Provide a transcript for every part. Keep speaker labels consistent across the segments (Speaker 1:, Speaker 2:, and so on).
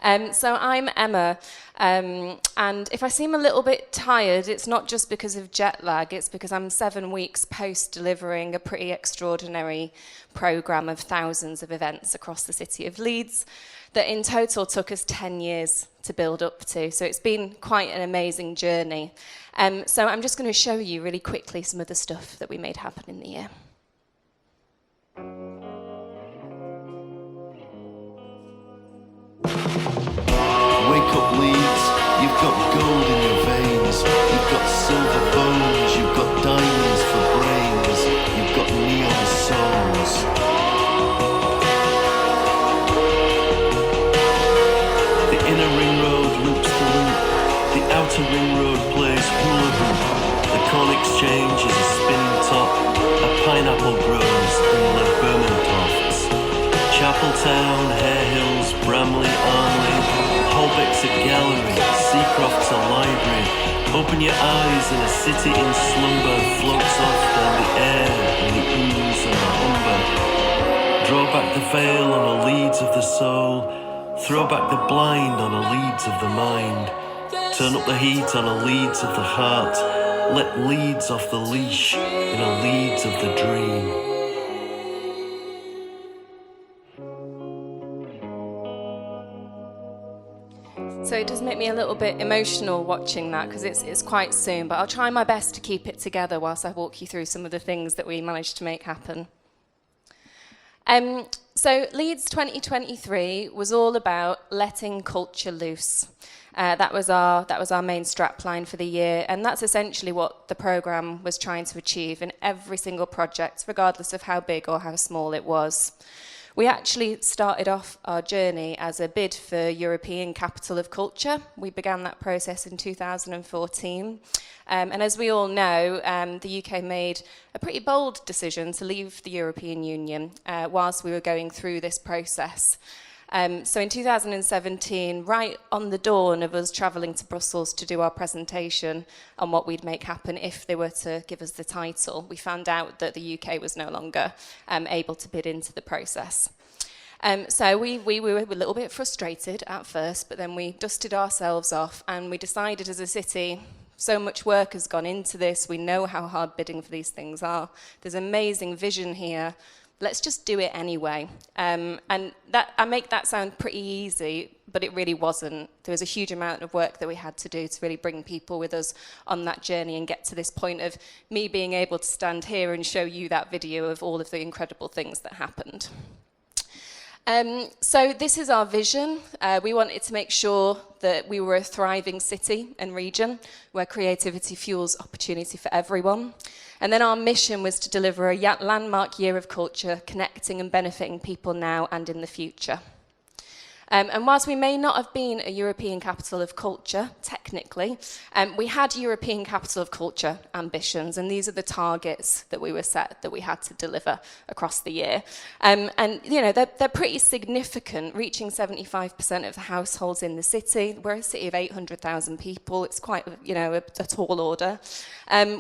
Speaker 1: So I'm Emma, and if I seem a little bit tired, it's not just because of jet lag, it's because I'm 7 weeks post delivering a pretty extraordinary programme of thousands of events across the city of Leeds that in total took us 10 years to build up to. So it's been quite an amazing journey. So I'm just going to show you really quickly some of the stuff that we made happen in the year.
Speaker 2: Wake up Leeds, you've got gold in your veins, you've got silver bones, you've got diamonds for brains, you've got neon souls. The inner ring road loops the loop, the outer ring road plays hula hoop, the corn exchange is a spinning top, a pineapple grows in Lebermentofts. Chapeltown, Hare Hills, Bramley, Armley, Holbeck's a gallery, Seacroft's a library. Open your eyes and a city in slumber floats off down the air in the ooze and the umber. Draw back the veil on the Leeds of the soul, throw back the blind on the Leeds of the mind. Turn up the heat on the Leeds of the heart, let Leeds off the leash in a Leeds of the dream.
Speaker 1: So it does make me a little bit emotional watching that because it's quite soon, but I'll try my best to keep it together whilst I walk you through some of the things that we managed to make happen. So Leeds 2023 was all about letting culture loose. That was our main strapline for the year, and that's essentially what the programme was trying to achieve in every single project, regardless of how big or how small it was. We actually started off our journey as a bid for European Capital of Culture. We began that process in 2014. And as we all know, the UK made a pretty bold decision to leave the European Union whilst we were going through this process. So in 2017, right on the dawn of us travelling to Brussels to do our presentation on what we'd make happen if they were to give us the title, we found out that the UK was no longer able to bid into the process. So we were a little bit frustrated at first, but then we dusted ourselves off and we decided as a city, so much work has gone into this, we know how hard bidding for these things are, there's amazing vision here, let's just do it anyway. And that I make that sound pretty easy, but it really wasn't. There was a huge amount of work that we had to do to really bring people with us on that journey and get to this point of me being able to stand here and show you that video of all of the incredible things that happened. So this is our vision. We wanted to make sure that we were a thriving city and region where creativity fuels opportunity for everyone. And then our mission was to deliver a landmark year of culture, connecting and benefiting people now and in the future. And whilst we may not have been a European Capital of Culture, technically, we had European Capital of Culture ambitions, and these are the targets that we were set that we had to deliver across the year. And you know, they're pretty significant, reaching 75% of the households in the city. We're a city of 800,000 people. It's quite, you know, a tall order.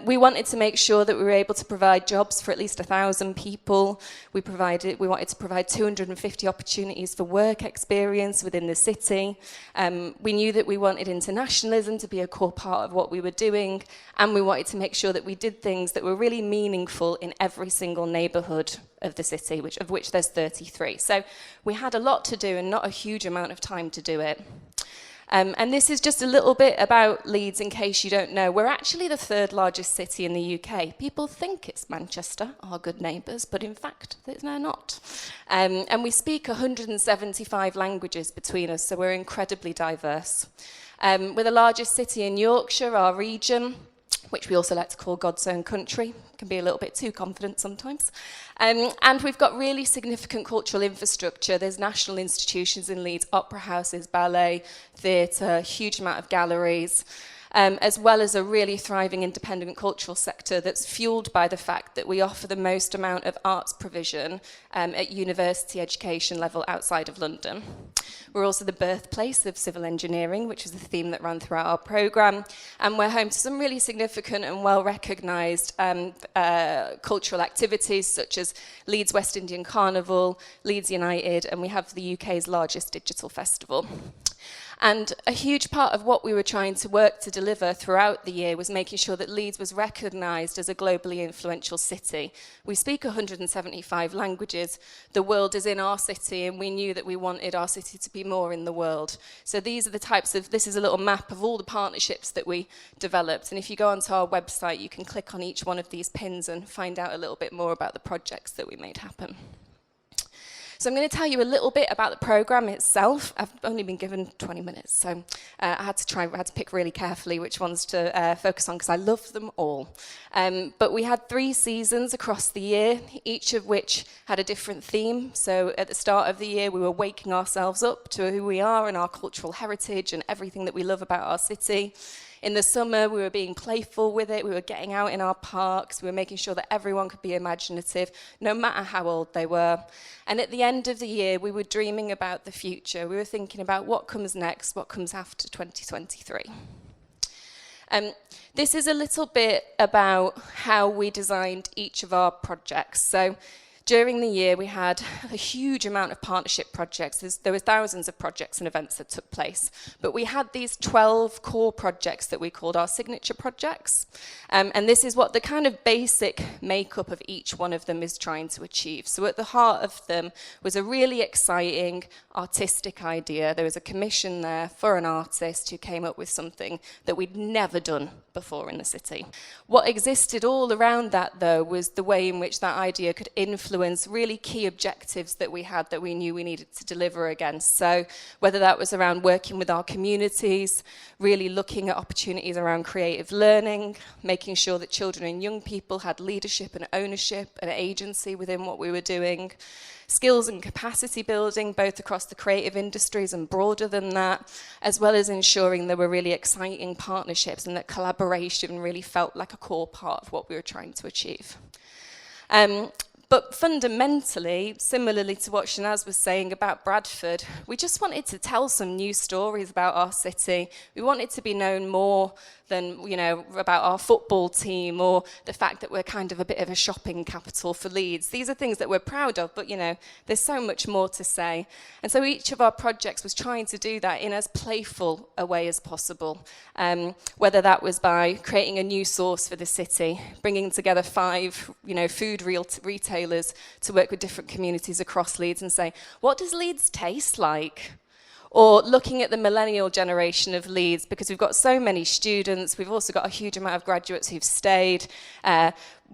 Speaker 1: We wanted to make sure that we were able to provide jobs for at least 1,000 people. We wanted to provide 250 opportunities for work experience within the city. We knew that we wanted internationalism to be a core part of what we were doing, and we wanted to make sure that we did things that were really meaningful in every single neighbourhood of the city, of which there's 33. So we had a lot to do and not a huge amount of time to do it. And this is just a little bit about Leeds, in case you don't know. We're actually the third largest city in the UK. People think it's Manchester, our good neighbours, but in fact, they're not. And we speak 175 languages between us, so we're incredibly diverse. We're the largest city in Yorkshire, our region, which we also like to call God's own country. Can be a little bit too confident sometimes. And we've got really significant cultural infrastructure. There's national institutions in Leeds, opera houses, ballet, theatre, huge amount of galleries. as well as a really thriving independent cultural sector that's fueled by the fact that we offer the most amount of arts provision at university education level outside of London. We're also the birthplace of civil engineering, which is a theme that ran throughout our programme, and we're home to some really significant and well-recognised cultural activities such as Leeds West Indian Carnival, Leeds United, and we have the UK's largest digital festival. And a huge part of what we were trying to work to deliver throughout the year was making sure that Leeds was recognised as a globally influential city. We speak 175 languages. The world is in our city, and we knew that we wanted our city to be more in the world. So these are the types of, this is a little map of all the partnerships that we developed. And if you go onto our website, you can click on each one of these pins and find out a little bit more about the projects that we made happen. So I'm going to tell you a little bit about the programme itself. I've only been given 20 minutes, so I had to pick really carefully which ones to focus on because I love them all. But we had 3 seasons across the year, each of which had a different theme. So at the start of the year, we were waking ourselves up to who we are and our cultural heritage and everything that we love about our city. In the summer, we were being playful with it. We were getting out in our parks. We were making sure that everyone could be imaginative, no matter how old they were. And at the end of the year, we were dreaming about the future. We were thinking about what comes next, what comes after 2023. This is a little bit about how we designed each of our projects. So during the year, we had a huge amount of partnership projects. There were thousands of projects and events that took place. But we had these 12 core projects that we called our signature projects. And this is what the kind of basic makeup of each one of them is trying to achieve. So at the heart of them was a really exciting artistic idea. There was a commission there for an artist who came up with something that we'd never done before in the city. What existed all around that, though, was the way in which that idea could influence really key objectives that we had that we knew we needed to deliver against. So whether that was around working with our communities, really looking at opportunities around creative learning, making sure that children and young people had leadership and ownership and agency within what we were doing, skills and capacity building, both across the creative industries and broader than that, as well as ensuring there were really exciting partnerships and that collaboration really felt like a core part of what we were trying to achieve. But fundamentally, similarly to what Shanaz was saying about Bradford, we just wanted to tell some new stories about our city. We wanted to be known more than, about our football team or the fact that we're kind of a bit of a shopping capital for Leeds. These are things that we're proud of, but, there's so much more to say. And so each of our projects was trying to do that in as playful a way as possible, whether that was by creating a new source for the city, bringing together 5, food retailers to work with different communities across Leeds and say, what does Leeds taste like? Or looking at the millennial generation of Leeds, because we've got so many students, we've also got a huge amount of graduates who've stayed.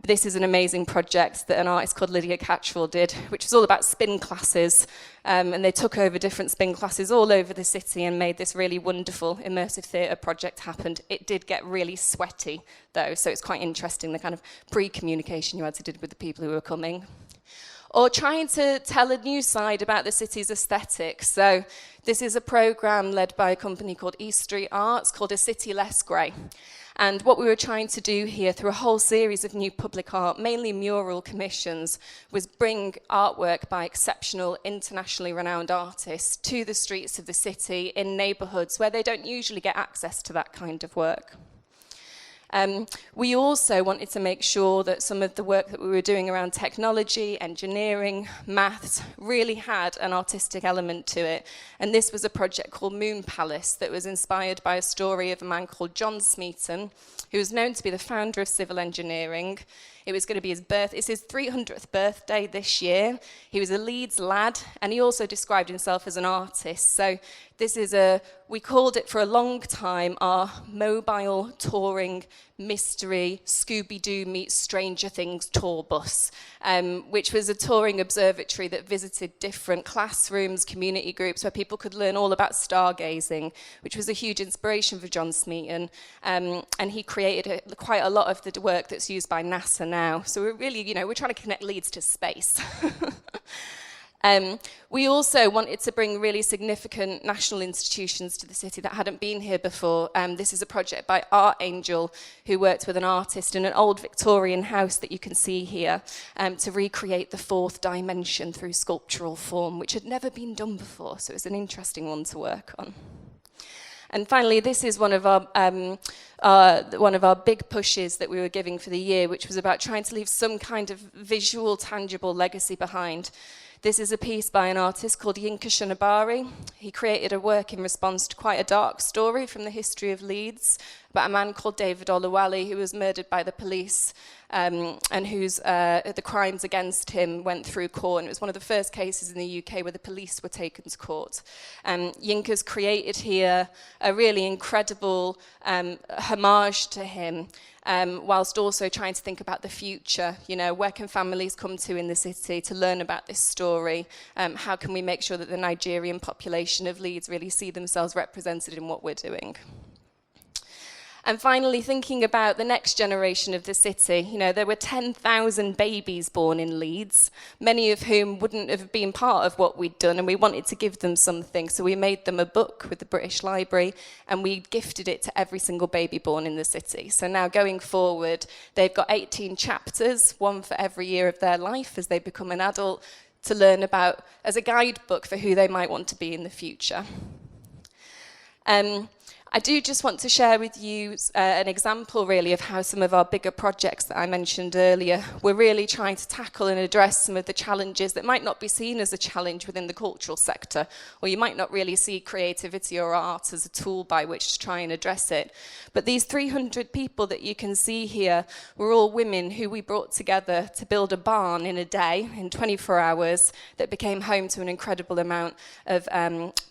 Speaker 1: This is an amazing project that an artist called Lydia Catchwell did, which was all about spin classes. And they took over different spin classes all over the city and made this really wonderful immersive theatre project happen. It did get really sweaty, though, so it's quite interesting, the kind of pre-communication you had to do with the people who were coming. Or trying to tell a new side about the city's aesthetic. So this is a programme led by a company called East Street Arts called A City Less Grey. And what we were trying to do here through a whole series of new public art, mainly mural commissions, was bring artwork by exceptional, internationally renowned artists to the streets of the city in neighbourhoods where they don't usually get access to that kind of work. We also wanted to make sure that some of the work that we were doing around technology, engineering, maths, really had an artistic element to it. And this was a project called Moon Palace that was inspired by a story of a man called John Smeaton, who was known to be the founder of civil engineering. It was going to be it's his 300th birthday this year. He was a Leeds lad, and he also described himself as an artist. So this is we called it for a long time our mobile touring mystery Scooby-Doo meets Stranger Things tour bus, which was a touring observatory that visited different classrooms, community groups, where people could learn all about stargazing, which was a huge inspiration for John Smeaton. And he created quite a lot of the work that's used by NASA now. So we're really, we're trying to connect Leeds to space. We also wanted to bring really significant national institutions to the city that hadn't been here before. This is a project by Art Angel, who worked with an artist in an old Victorian house that you can see here, to recreate the fourth dimension through sculptural form, which had never been done before, so it was an interesting one to work on. And finally, this is one of our big pushes that we were giving for the year, which was about trying to leave some kind of visual, tangible legacy behind. This is a piece by an artist called Yinka Shonabari. He created a work in response to quite a dark story from the history of Leeds about a man called David Oluwale who was murdered by the police, and whose the crimes against him went through court. And it was one of the first cases in the UK where the police were taken to court. Yinka's created here a really incredible homage to him, whilst also trying to think about the future. You know, where can families come to in the city to learn about this story? How can we make sure that the Nigerian population of Leeds really see themselves represented in what we're doing? And finally, thinking about the next generation of the city, you know, there were 10,000 babies born in Leeds, many of whom wouldn't have been part of what we'd done, and we wanted to give them something. So we made them a book with the British Library, and we gifted it to every single baby born in the city. So now going forward, they've got 18 chapters, one for every year of their life as they become an adult, to learn about as a guidebook for who they might want to be in the future. I do just want to share with you an example really of how some of our bigger projects that I mentioned earlier, we're really trying to tackle and address some of the challenges that might not be seen as a challenge within the cultural sector, or you might not really see creativity or art as a tool by which to try and address it. But these 300 people that you can see here were all women who we brought together to build a barn in a day, in 24 hours, that became home to an incredible amount of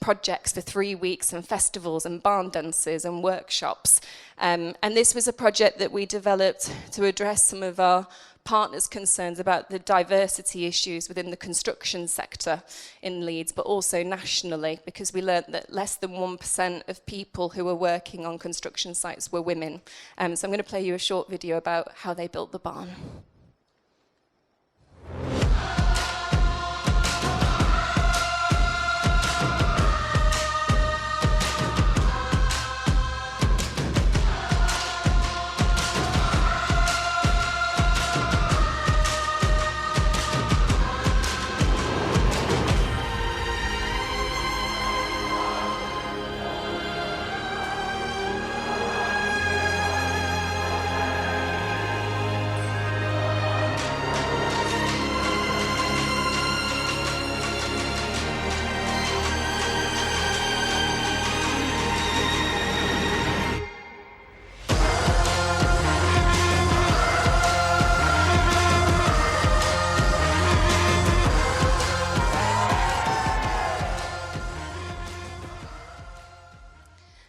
Speaker 1: projects for 3 weeks, and festivals and barn dances and workshops. And this was a project that we developed to address some of our partners' concerns about the diversity issues within the construction sector in Leeds, but also nationally, because we learned that less than 1% of people who were working on construction sites were women. So I'm going to play you a short video about how they built the barn.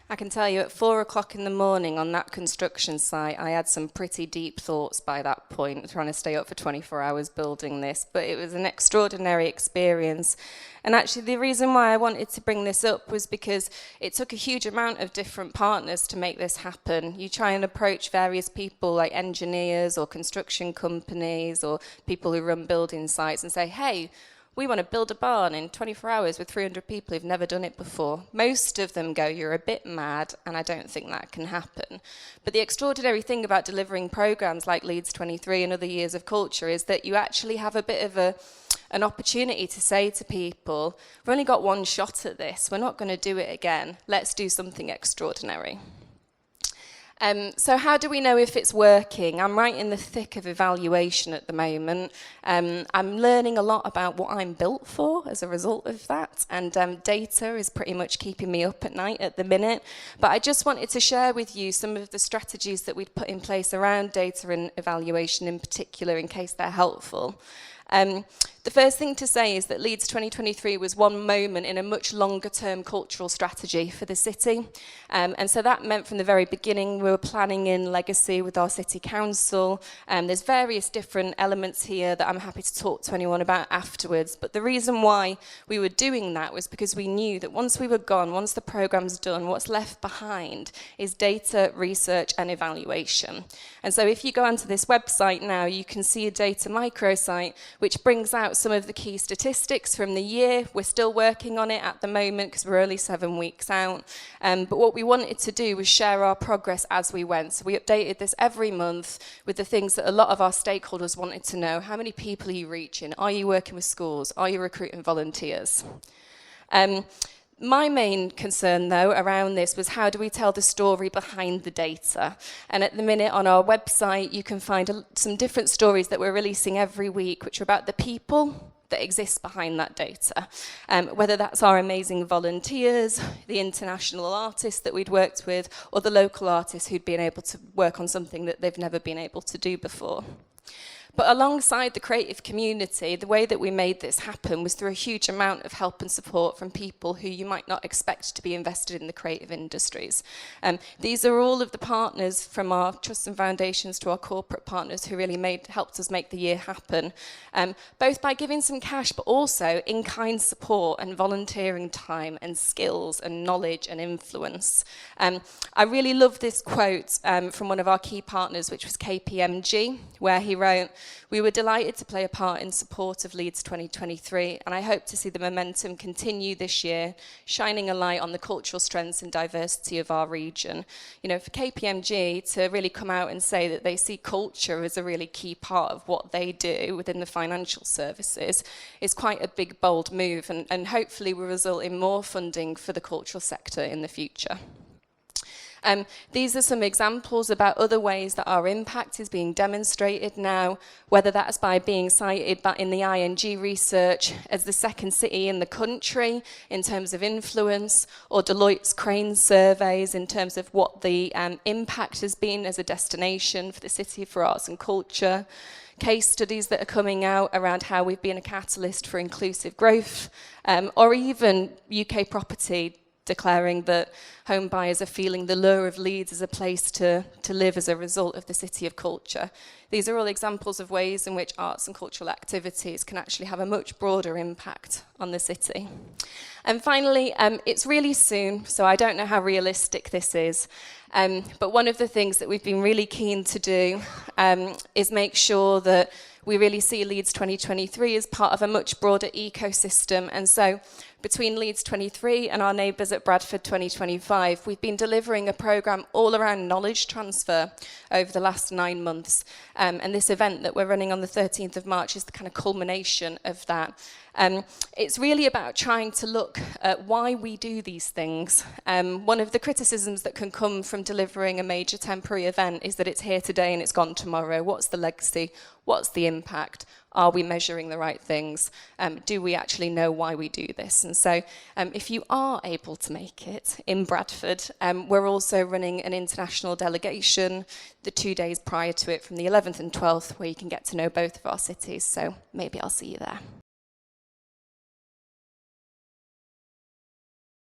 Speaker 1: I can tell you at 4 o'clock in the morning on that construction site, I had some pretty deep thoughts by that point, trying to stay up for 24 hours building this, but it was an extraordinary experience. And actually the reason why I wanted to bring this up was because it took a huge amount of different partners to make this happen. You try and approach various people like engineers or construction companies or people who run building sites and say, hey, we want to build a barn in 24 hours with 300 people who've never done it before. Most of them go, you're a bit mad, and I don't think that can happen. But the extraordinary thing about delivering programs like Leeds 23 and other years of culture is that you actually have a bit of an opportunity to say to people, we've only got one shot at this, we're not going to do it again, let's do something extraordinary. So how do we know if it's working? I'm right in the thick of evaluation at the moment. I'm learning a lot about what I'm built for as a result of that, and data is pretty much keeping me up at night at the minute. But I just wanted to share with you some of the strategies that we've put in place around data and evaluation in particular, in case they're helpful. The first thing to say is that Leeds 2023 was one moment in a much longer term cultural strategy for the city. And so that meant from the very beginning we were planning in legacy with our city council. There's various different elements here that I'm happy to talk to anyone about afterwards. But the reason why we were doing that was because we knew that once we were gone, once the programme's done, what's left behind is data, research and evaluation. And so if you go onto this website now, you can see a data microsite which brings out out some of the key statistics from the year. We're still working on it at the moment because we're only 7 weeks out. But what we wanted to do was share our progress as we went. So we updated this every month with the things that a lot of our stakeholders wanted to know. How many people are you reaching? Are you working with schools? Are you recruiting volunteers? My main concern, though, around this was how do we tell the story behind the data? And at the minute on our website, you can find some different stories that we're releasing every week, which are about the people that exist behind that data. Whether that's our amazing volunteers, the international artists that we'd worked with, or the local artists who'd been able to work on something that they've never been able to do before. But alongside the creative community, the way that we made this happen was through a huge amount of help and support from people who you might not expect to be invested in the creative industries. These are all of the partners, from our trusts and foundations to our corporate partners, who really helped us make the year happen, both by giving some cash, but also in-kind support and volunteering time and skills and knowledge and influence. I really love this quote from one of our key partners, which was KPMG, where he wrote, "We were delighted to play a part in support of Leeds 2023, and I hope to see the momentum continue this year, shining a light on the cultural strengths and diversity of our region." You know, for KPMG to really come out and say that they see culture as a really key part of what they do within the financial services is quite a big, bold move, and hopefully will result in more funding for the cultural sector in the future. These are some examples about other ways that our impact is being demonstrated now, whether that's by being cited in the ING research as the second city in the country in terms of influence, or Deloitte's Crane surveys in terms of what the impact has been as a destination for the city for arts and culture, case studies that are coming out around how we've been a catalyst for inclusive growth, or even UK property declaring that home buyers are feeling the lure of Leeds as a place to live as a result of the city of culture. These are all examples of ways in which arts and cultural activities can actually have a much broader impact on the city. And finally, it's really soon, so I don't know how realistic this is, but one of the things that we've been really keen to do is make sure that we really see Leeds 2023 as part of a much broader ecosystem. And so between Leeds 23 and our neighbours at Bradford 2025, we've been delivering a programme all around knowledge transfer over the last 9 months. And this event that we're running on the 13th of March is the kind of culmination of that. It's really about trying to look at why we do these things. One of the criticisms that can come from delivering a major temporary event is that it's here today and it's gone tomorrow. What's the legacy? What's the impact? Are we measuring the right things? Do we actually know why we do this? And so if you are able to make it in Bradford, we're also running an international delegation the 2 days prior to it from the 11th and 12th, where you can get to know both of our cities. So maybe I'll see you there.